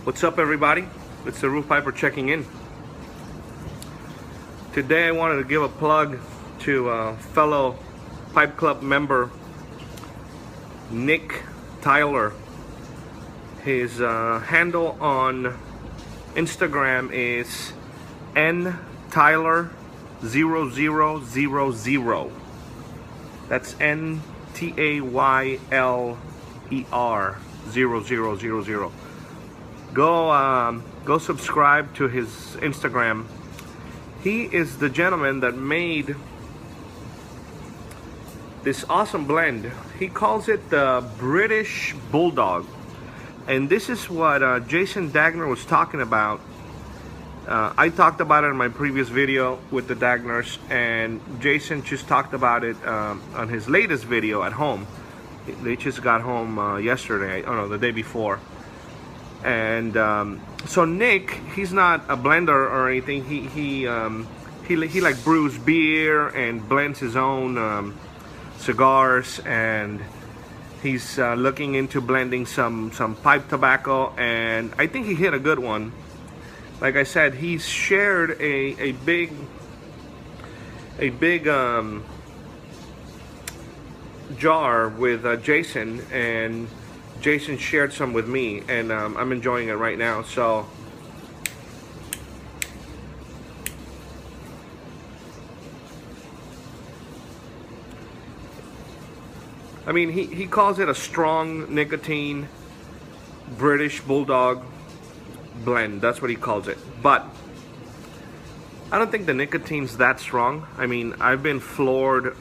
What's up, everybody? It's the Roof Piper checking in. Today I wanted to give a plug to a fellow Pipe Club member, Nick Tyler. His handle on Instagram is ntyler0000. That's NTAYLER 0000. Go subscribe to his Instagram. He is the gentleman that made this awesome blend. He calls it the British Bulldog, and this is what Jason Dagner was talking about. I talked about it in my previous video with the Dagners, and Jason just talked about it on his latest video at home. They just got home yesterday, oh no, the day before. And so Nick, he's not a blender or anything. He like brews beer and blends his own cigars, and he's looking into blending some pipe tobacco, and I think he hit a good one. Like I said, he's shared a big jar with Jason, and Jason shared some with me, and I'm enjoying it right now. So I mean, he calls it a strong nicotine British Bulldog blend. That's what he calls it. But I don't think the nicotine's that strong. I mean, I've been floored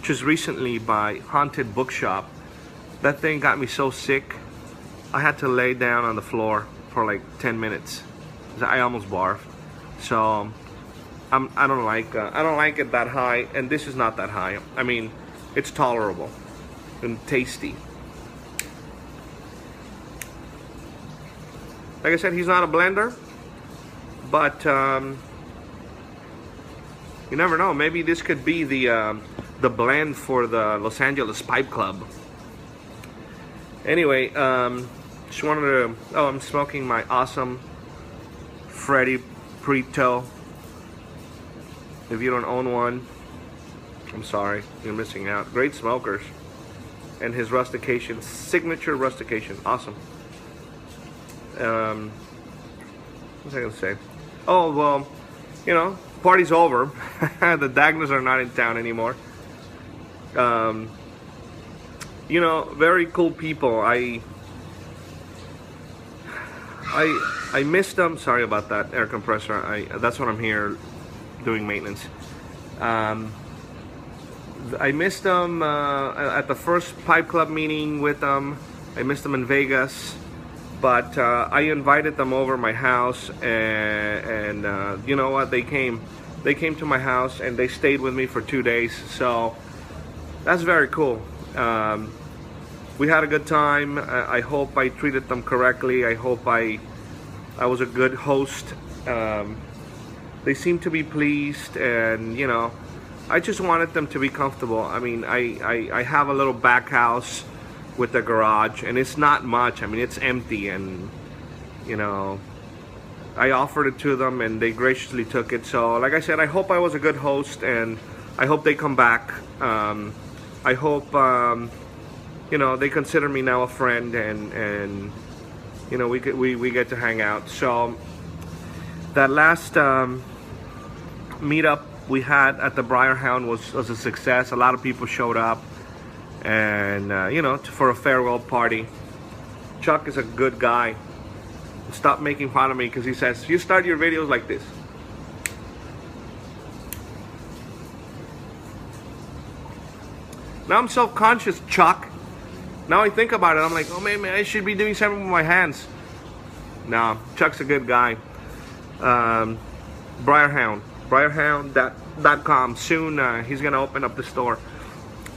just recently by Haunted Bookshop. That thing got me so sick, I had to lay down on the floor for like 10 minutes. I almost barfed. So I don't like it that high, and this is not that high. I mean, it's tolerable and tasty. Like I said, he's not a blender, but you never know. Maybe this could be the blend for the Los Angeles Pipe Club. Anyway, just wanted to, I'm smoking my awesome Freddy Preto. If you don't own one, I'm sorry, you're missing out. Great smokers. And his rustication, signature rustication, awesome. What was I gonna say? Oh, well, you know, party's over. The Dagners are not in town anymore. You know, very cool people. I missed them. Sorry about that air compressor. That's what I'm here doing maintenance. I missed them at the first Pipe Club meeting with them. I missed them in Vegas, but I invited them over my house, and you know what? They came to my house, and they stayed with me for 2 days. So that's very cool. We had a good time. I hope I treated them correctly. I hope I was a good host. They seemed to be pleased, and you know, I just wanted them to be comfortable. I mean, I have a little back house with a garage, and it's not much. I mean, it's empty, and you know, I offered it to them, and they graciously took it. So like I said, I hope I was a good host, and I hope they come back. I hope you know, they consider me now a friend, and you know, we get to hang out. So that last meetup we had at the Briarhound was a success. A lot of people showed up, and you know, for a farewell party. Chuck is a good guy. Stop making fun of me, because he says, you start your videos like this. Now I'm self-conscious, Chuck. Now I think about it, I'm like, oh man, I should be doing something with my hands. No, Chuck's a good guy. Briarhound.com. Soon he's gonna open up the store.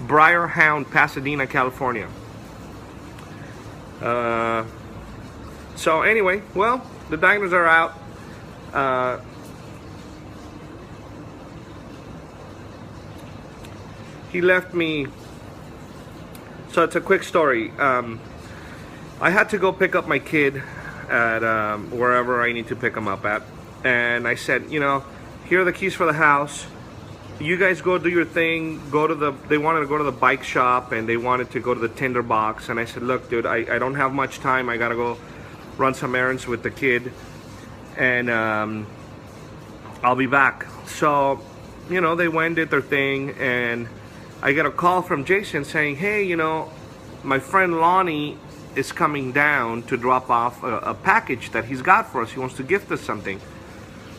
Briarhound, Pasadena, California. So anyway, well, the Dagners are out. He left me. So it's a quick story. I had to go pick up my kid at wherever I need to pick them up at. And I said, you know, here are the keys for the house. You guys go do your thing. They wanted to go to the bike shop, and they wanted to go to the tinder box. And I said, look, dude, I don't have much time. I gotta go run some errands with the kid, and I'll be back. So, you know, they went, did their thing, and I get a call from Jason saying, hey, you know, my friend Lonnie is coming down to drop off a package that he's got for us. He wants to gift us something.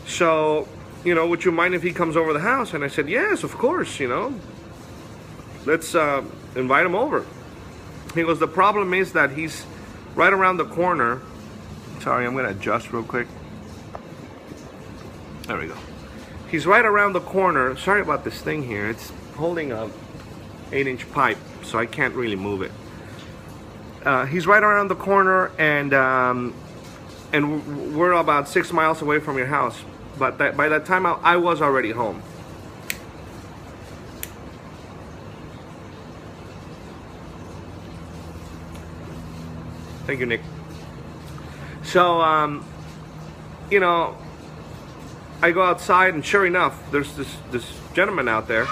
So, you know, would you mind if he comes over the house? And I said, yes, of course, you know. Let's invite him over. He goes, the problem is that he's right around the corner. Sorry, I'm going to adjust real quick. There we go. He's right around the corner. Sorry about this thing here. It's holding a 8-inch pipe, so I can't really move it. He's right around the corner, and we're about 6 miles away from your house. But by that time, I was already home. Thank you, Nick. So, you know, I go outside, and sure enough, there's this gentleman out there,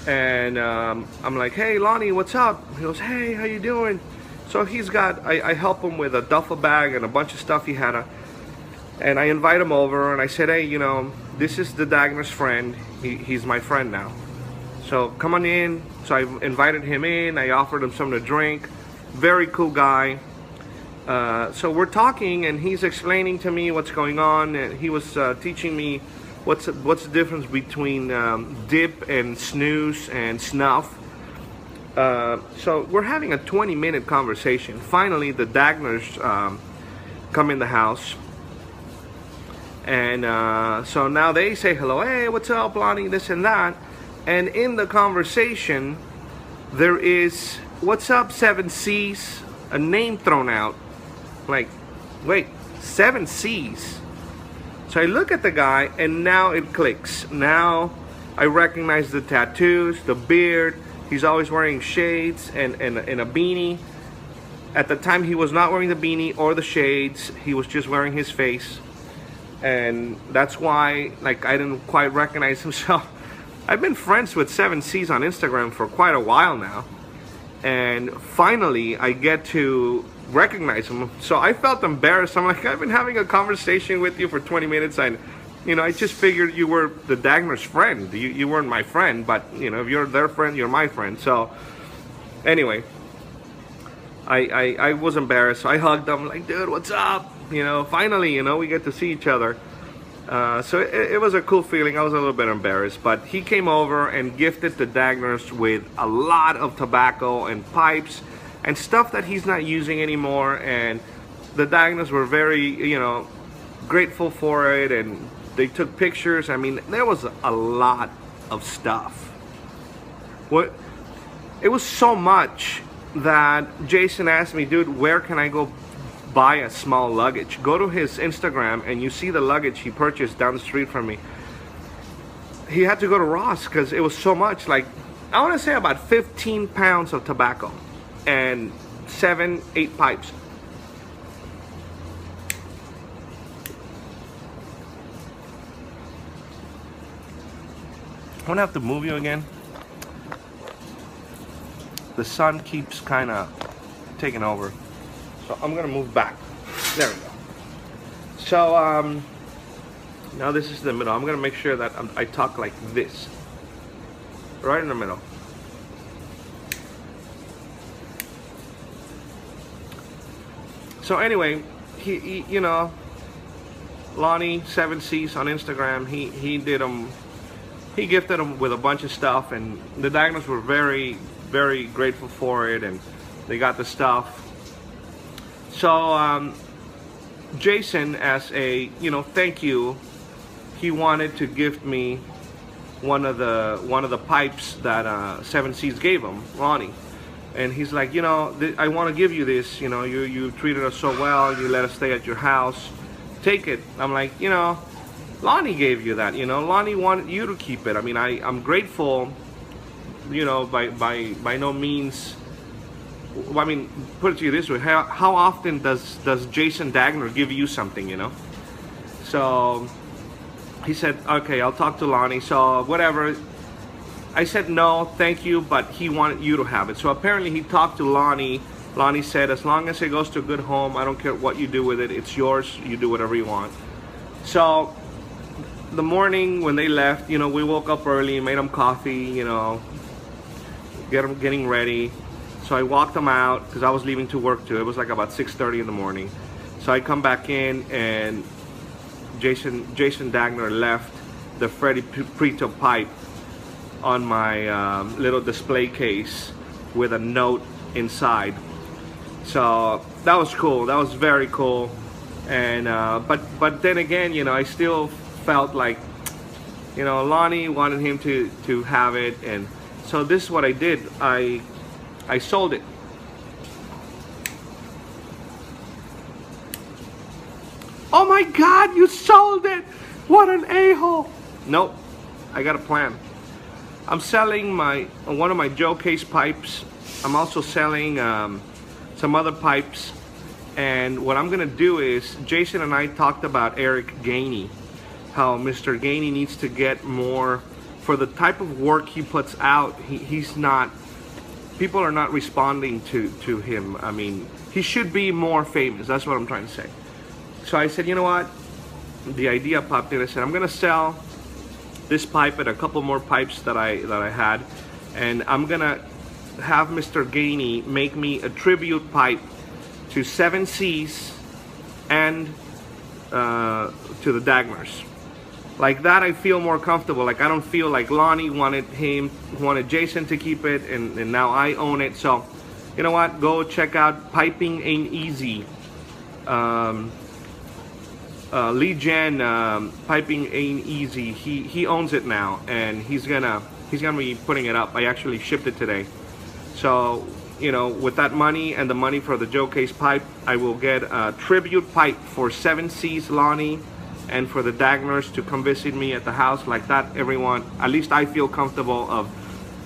and I'm like, hey, Lonnie, what's up? He goes, hey, how you doing? So he's got, I help him with a duffel bag and a bunch of stuff he had. And I invite him over, and I said, hey, you know, this is the Dagner's friend. He's my friend now. So come on in. So I invited him in. I offered him something to drink. Very cool guy. So we're talking, and he's explaining to me what's going on. And he was teaching me what's the difference between dip and snooze and snuff. So we're having a 20-minute conversation. Finally, the Dagners come in the house. And so now they say hello, hey, what's up, Lonnie, this and that. And in the conversation, there is, what's up, 7C's, a name thrown out. Like, wait, 7C's? So I look at the guy, and now it clicks. Now I recognize the tattoos, the beard. He's always wearing shades and a beanie. At the time, he was not wearing the beanie or the shades. He was just wearing his face. And that's why, like, I didn't quite recognize him. So I've been friends with 7C's on Instagram for quite a while now. And finally, I get to recognize him. So I felt embarrassed. I'm like, I've been having a conversation with you for 20 minutes. And, you know, I just figured you were the Dagner's friend. You weren't my friend. But, you know, if you're their friend, you're my friend. So anyway, I was embarrassed. So I hugged him, like, dude, what's up? You know, finally, you know, we get to see each other. So it was a cool feeling. I was a little bit embarrassed, but he came over and gifted the Dagners with a lot of tobacco and pipes and stuff that he's not using anymore. And the Dagners were very, you know, grateful for it, and they took pictures. I mean, there was a lot of stuff. It was so much that Jason asked me, dude, where can I go buy a small luggage? Go to his Instagram, and you see the luggage he purchased down the street from me. He had to go to Ross because it was so much. Like, I want to say about 15 pounds of tobacco and 7-8 pipes. I'm gonna have to move you again. The sun keeps kind of taking over. So I'm gonna move back. There we go. So now this is the middle. I'm gonna make sure that I talk like this, right in the middle. So anyway, he you know, Lonnie 7C's on Instagram. He did them. He gifted them with a bunch of stuff, and the Dagners were very, very grateful for it, and they got the stuff. So Jason, as a, you know, thank you, he wanted to gift me one of the pipes that 7C's gave him, Lonnie. And he's like, you know, I want to give you this. You know, you treated us so well. You let us stay at your house. Take it. I'm like, you know, Lonnie gave you that. You know, Lonnie wanted you to keep it. I mean, I'm grateful. You know, by no means I mean, put it to you this way: how often does Jason Dagner give you something, you know? So he said, okay, I'll talk to Lonnie. So whatever. I said no, thank you, but he wanted you to have it. So apparently he talked to Lonnie. Lonnie said, as long as it goes to a good home, I don't care what you do with it. It's yours. You do whatever you want. So the morning when they left, you know, we woke up early, made them coffee, you know, getting ready. So I walked them out because I was leaving to work too. It was like about 6:30 in the morning. So I come back in, and Jason Dagner left the Freddie Prito pipe on my little display case with a note inside. So that was cool. That was very cool. And but then again, you know, I still felt like, you know, Lonnie wanted him to have it, and so this is what I did. I sold it. Oh my God, you sold it! What an a-hole! Nope, I got a plan. I'm selling one of my Joe Case pipes. I'm also selling some other pipes. And what I'm gonna do is, Jason and I talked about Eric Gainey, how Mr. Gainey needs to get more for the type of work he puts out. He's not, people are not responding to him. I mean, he should be more famous. That's what I'm trying to say. So I said, you know what? The idea popped in. I said, I'm gonna sell this pipe and a couple more pipes that I had, and I'm gonna have Mr. Gainey make me a tribute pipe to 7 Seas and to the Dagners. Like that, I feel more comfortable. Like I don't feel like Lonnie wanted Jason to keep it, and now I own it. So, you know what? Go check out Piping Ain't Easy. Lee Jen, Piping Ain't Easy. He owns it now, and he's gonna be putting it up. I actually shipped it today. So, you know, with that money and the money for the Joe Case pipe, I will get a tribute pipe for 7 Seas Lonnie, and for the Dagners to come visit me at the house. Like that, everyone, at least I feel comfortable of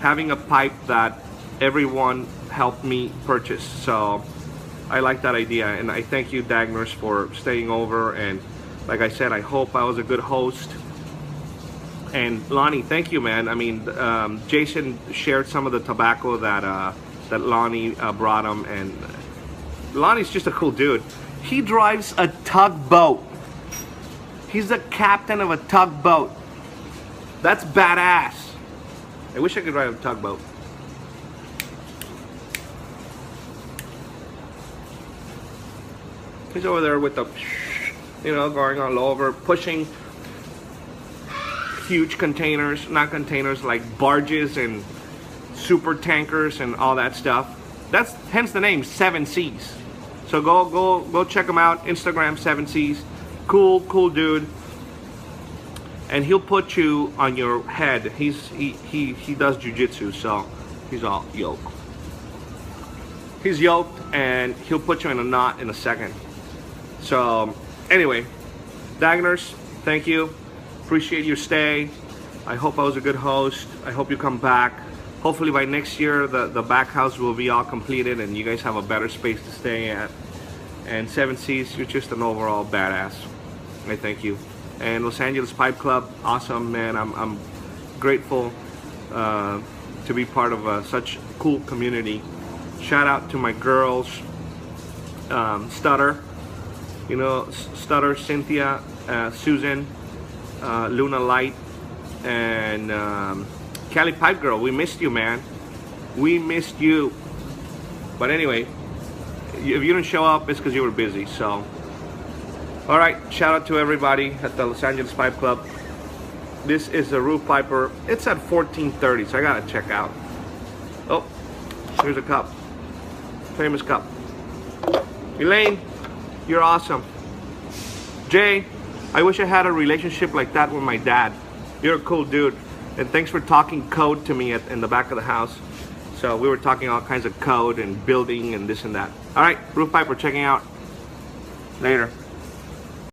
having a pipe that everyone helped me purchase. So I like that idea, and I thank you, Dagners, for staying over. And like I said, I hope I was a good host. And Lonnie, thank you, man. I mean, Jason shared some of the tobacco that Lonnie brought him, and Lonnie's just a cool dude. He drives a tugboat. He's the captain of a tugboat. That's badass. I wish I could drive a tugboat. He's over there with the, you know, going all over, pushing huge containers, not containers, like barges and super tankers and all that stuff. That's hence the name 7 Seas. So go check him out. Instagram 7 Seas. Cool dude. And he'll put you on your head. He does jiu-jitsu, so he's all yoked. He's yoked, and he'll put you in a knot in a second. So anyway, Dagners, thank you. Appreciate your stay. I hope I was a good host. I hope you come back. Hopefully by next year the back house will be all completed and you guys have a better space to stay at. And 7 Seas, you're just an overall badass. I thank you. And Los Angeles Pipe Club, awesome, man. I'm grateful to be part of such a cool community. Shout out to my girls, Stutter, you know, Stutter, Cynthia, Susan, Luna Light, and Cali Pipe Girl. We missed you, man. We missed you. But anyway, if you didn't show up, it's because you were busy. So, all right, shout out to everybody at the Los Angeles Pipe Club. This is the Roof Piper. It's at 14:30, so I gotta check out. Oh, here's a cup. Famous cup. Elaine, you're awesome. Jay, I wish I had a relationship like that with my dad. You're a cool dude. And thanks for talking code to me in the back of the house. So we were talking all kinds of code and building and this and that. All right, Roof Piper checking out. Later.